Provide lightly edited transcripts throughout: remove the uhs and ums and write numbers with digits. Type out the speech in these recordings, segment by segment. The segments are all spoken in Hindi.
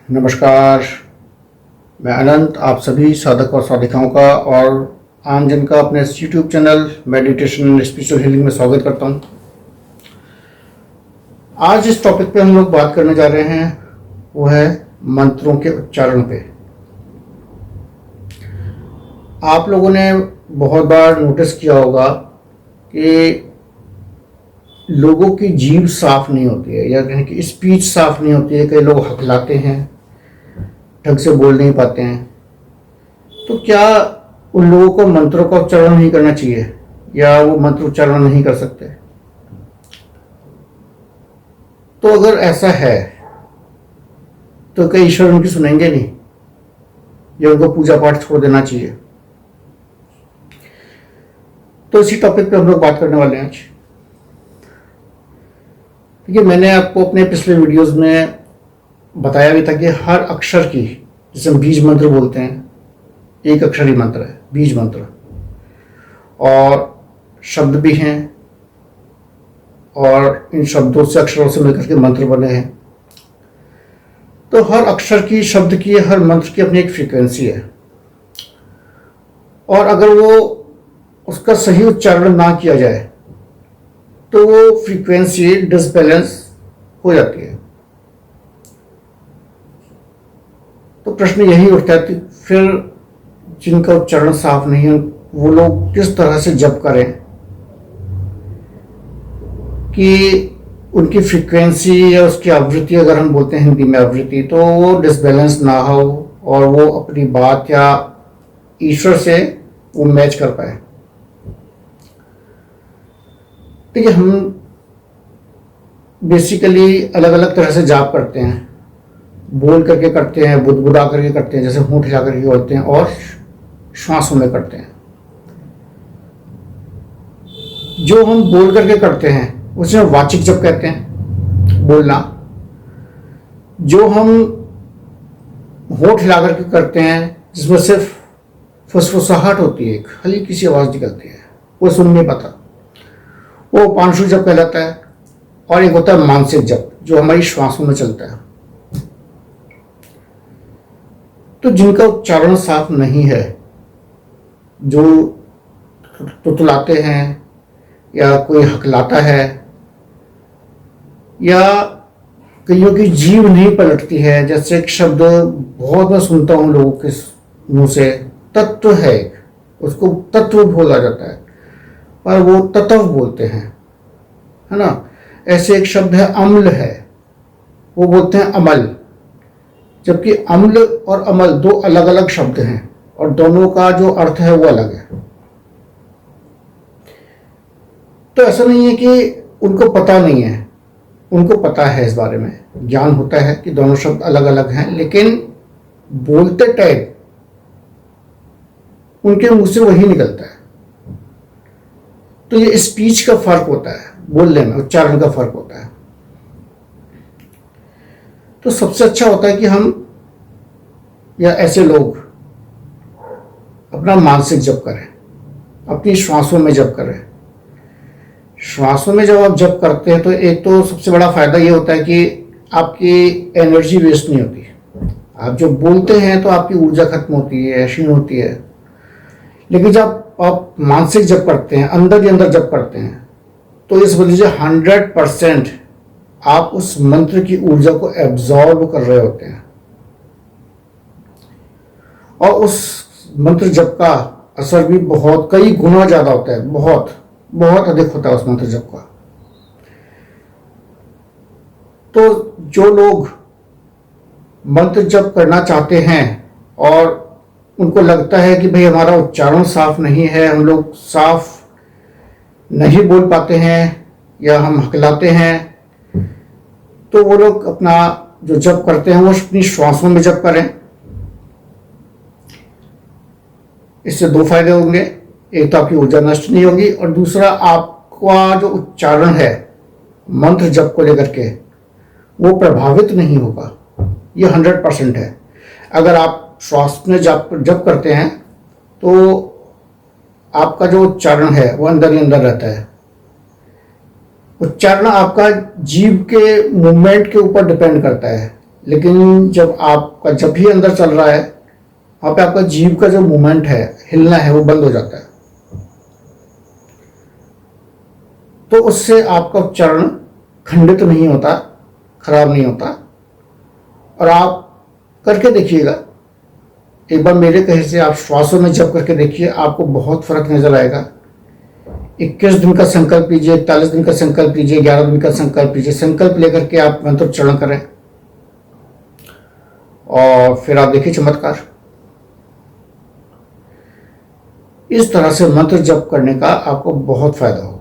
नमस्कार। मैं अनंत आप सभी साधक और साधिकाओं का और आम जन का अपने YouTube channel meditation and spiritual healing में स्वागत करता हूं। आज इस टॉपिक पे हम लोग बात करने जा रहे हैं वो है मंत्रों के उच्चारण पे। आप लोगों ने बहुत बार नोटिस किया होगा कि लोगों की जीभ साफ नहीं होती है या कहें कि स्पीच साफ नहीं होती है। कई लोग हकलाते हैं, ढंग से बोल नहीं पाते हैं। तो क्या उन लोगों को मंत्रों का उच्चारण नहीं करना चाहिए या वो मंत्र उच्चारण नहीं कर सकते? तो अगर ऐसा है तो क्या ईश्वर उनकी सुनेंगे नहीं या उनको पूजा पाठ छोड़ देना चाहिए? तो इसी टॉपिक पे हम लोग बात करने वाले हैं आज। देखिए, मैंने आपको अपने पिछले वीडियोस में बताया भी था कि हर अक्षर की, जिसे हम बीज मंत्र बोलते हैं, एक अक्षरी मंत्र है बीज मंत्र, और शब्द भी हैं और इन शब्दों से, अक्षरों से मिलकर के मंत्र बने हैं। तो हर अक्षर की, शब्द की, हर मंत्र की अपनी एक फ्रीक्वेंसी है, और अगर वो उसका सही उच्चारण ना किया जाए तो वो फ्रीक्वेंसी डिसबैलेंस हो जाती है। तो प्रश्न यही उठता है कि फिर जिनका उच्चारण साफ नहीं है वो लोग किस तरह से जप करें कि उनकी फ्रीक्वेंसी या उसकी आवृत्ति, अगर हम बोलते हैं हिंदी में आवृत्ति, तो वो डिसबैलेंस ना हो और वो अपनी बात या ईश्वर से वो मैच कर पाए। देखिए, हम बेसिकली अलग अलग तरह से जाप करते हैं। बोल करके करते हैं, बुदबुदा करके करते हैं, जैसे होंठ हिला करके बोलते हैं, और श्वासों में करते हैं। जो हम बोल करके करते हैं उसे वाचिक जप कहते हैं, बोलना। जो हम होंठ हिला करके करते हैं, जिसमें सिर्फ फुसफुसाहट होती है, एक हल्की सी आवाज निकलती है, वो सुन नहीं पाता, वो पांशु जप कहलाता है। और एक होता है मानसिक जप, जो हमारी श्वासों में चलता है। तो जिनका उच्चारण साफ नहीं है, जो तुतलाते हैं या कोई हकलाता है या कईयों की जीभ नहीं पलटती है, जैसे एक शब्द बहुत मैं सुनता हूं लोगों के मुंह से, तत्व है एक, उसको तत्व बोला जाता है पर वो तत्व बोलते हैं, है ना। ऐसे एक शब्द है अम्ल है, वो बोलते हैं अमल, जबकि अम्ल और अमल दो अलग अलग शब्द हैं और दोनों का जो अर्थ है वो अलग है। तो ऐसा नहीं है कि उनको पता नहीं है, उनको पता है, इस बारे में ज्ञान होता है कि दोनों शब्द अलग अलग हैं, लेकिन बोलते टाइम उनके मुंह से वही निकलता है। तो ये स्पीच का फर्क होता है, बोलने में उच्चारण का फर्क होता है। तो सबसे अच्छा होता है कि हम या ऐसे लोग अपना मानसिक जप करें, अपनी श्वासों में जप करें। श्वासों में जब आप जप करते हैं तो एक तो सबसे बड़ा फायदा ये होता है कि आपकी एनर्जी वेस्ट नहीं होती। आप जब बोलते हैं तो आपकी ऊर्जा खत्म होती है, क्षीण होती है। लेकिन जब आप मानसिक जप करते हैं, अंदर ही अंदर जप करते हैं, तो इस वजह से 100% आप उस मंत्र की ऊर्जा को एब्जॉर्ब कर रहे होते हैं और उस मंत्र जप का असर भी बहुत कई गुना ज्यादा होता है, बहुत बहुत अधिक होता है उस मंत्र जप का। तो जो लोग मंत्र जप करना चाहते हैं और उनको लगता है कि भाई हमारा उच्चारण साफ नहीं है, हम लोग साफ नहीं बोल पाते हैं या हम हकलाते हैं, तो वो लोग अपना जो जप करते हैं वो अपनी श्वासों में जप करें। इससे दो फायदे होंगे, एक तो आपकी ऊर्जा नष्ट नहीं होगी और दूसरा आपका जो उच्चारण है मंत्र जप को लेकर के वो प्रभावित नहीं होगा। ये 100% है। अगर आप श्वास में जप करते हैं तो आपका जो उच्चारण है वो अंदर ही अंदर रहता है। उच्चारण आपका जीभ के मूवमेंट के ऊपर डिपेंड करता है लेकिन जब भी अंदर चल रहा है, वहाँ पे आपका जीव का जो मूवमेंट है, हिलना है, वो बंद हो जाता है। तो उससे आपका उच्चारण खंडित नहीं होता, खराब नहीं होता। और आप करके देखिएगा, एक बार मेरे कहे से आप श्वासों में जप करके देखिए, आपको बहुत फर्क नजर आएगा। 21 दिन का संकल्प लीजिए, 41 दिन का संकल्प लीजिए, 11 दिन का संकल्प लीजिए। संकल्प लेकर के आप मंत्रोच्चारण करें और फिर आप देखिए चमत्कार। इस तरह से मंत्र जप करने का आपको बहुत फायदा होगा।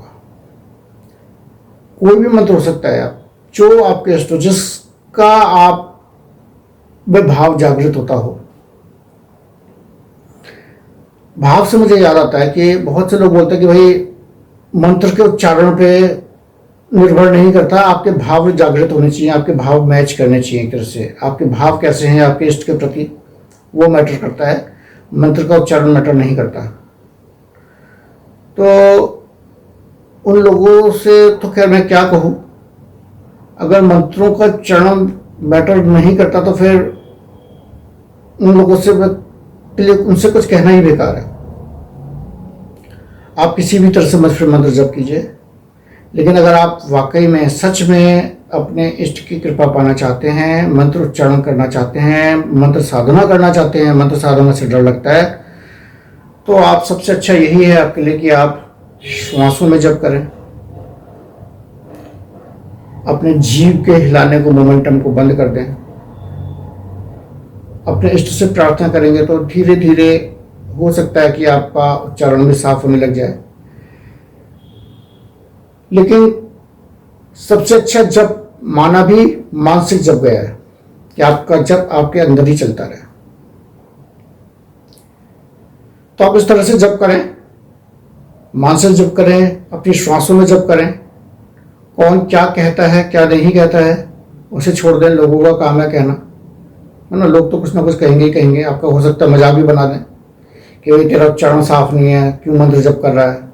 कोई भी मंत्र हो सकता है, आप जो आपके इष्ट हो, जिसका आप में भाव जागृत होता हो। भाव से मुझे याद आता है कि बहुत से लोग बोलते हैं कि भाई मंत्र के उच्चारण पे निर्भर नहीं करता, आपके भाव जागृत होने चाहिए, आपके भाव मैच करने चाहिए। एक तरह से आपके भाव कैसे हैं आपके इष्ट के प्रति, वो मैटर करता है, मंत्र का उच्चारण मैटर नहीं करता। तो उन लोगों से तो खैर मैं क्या कहूँ, अगर मंत्रों का उच्चारण मैटर नहीं करता तो फिर उन लोगों से उनसे कुछ कहना ही बेकार है। आप किसी भी तरह से मंत्र जप कीजिए, लेकिन अगर आप वाकई में सच में अपने इष्ट की कृपा पाना चाहते हैं, मंत्र उच्चारण करना चाहते हैं, मंत्र साधना करना चाहते हैं, मंत्र साधना से डर लगता है, तो आप सबसे अच्छा यही है आपके लिए कि आप श्वासों में जप करें। अपने जीव के हिलाने को, मोमेंटम को बंद कर दें। अपने इष्ट से प्रार्थना करेंगे तो धीरे धीरे हो सकता है कि आपका उच्चारण भी साफ होने लग जाए। लेकिन सबसे अच्छा जप माना भी मानसिक जप गया है कि आपका जप आपके अंदर ही चलता रहे। तो आप इस तरह से जप करें, मानसिक जप करें, अपनी श्वासों में जप करें। कौन क्या कहता है क्या नहीं कहता है उसे छोड़ दें, लोगों का काम है कहना, है ना। लोग तो कुछ ना कुछ कहेंगे ही कहेंगे। आपका हो सकता है मजाक भी बना दें कि भाई तेरा उच्चारण साफ नहीं है, क्यों मंत्र जप कर रहा है।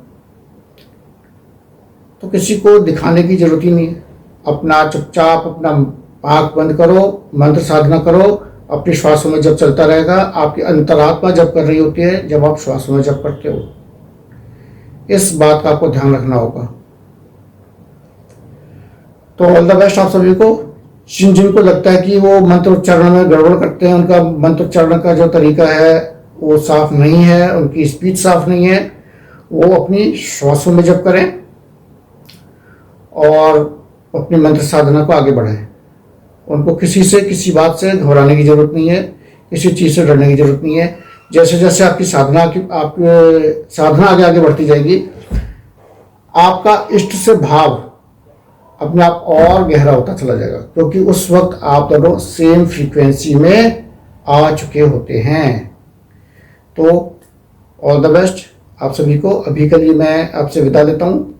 तो किसी को दिखाने की जरूरत ही नहीं है। अपना चुपचाप अपना आंख बंद करो, मंत्र साधना करो, अपनी श्वासों में जप चलता रहेगा। आपकी अंतरात्मा जप कर रही होती है जब आप श्वासों में जप करते हो। इस बात का आपको ध्यान रखना होगा। तो ऑल द बेस्ट आप सभी को। जिनको लगता है कि वो मंत्र उच्चारण में गड़बड़ करते हैं, उनका मंत्र उच्चारण का जो तरीका है वो साफ नहीं है, उनकी स्पीच साफ नहीं है, वो अपनी श्वासों में जप करें और अपनी मंत्र साधना को आगे बढ़ाएं। उनको किसी से किसी बात से घबराने की जरूरत नहीं है, किसी चीज़ से डरने की जरूरत नहीं है। जैसे जैसे आपकी साधना आगे आगे बढ़ती जाएगी, आपका इष्ट से भाव अपने आप और गहरा होता चला जाएगा, क्योंकि उस वक्त आप दोनों सेम फ्रीक्वेंसी में आ चुके होते हैं। तो ऑल द बेस्ट आप सभी को। अभी के लिए मैं आपसे विदा लेता हूँ।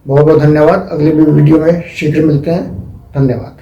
बहुत बहुत धन्यवाद। अगले वीडियो में शीघ्र मिलते हैं। धन्यवाद।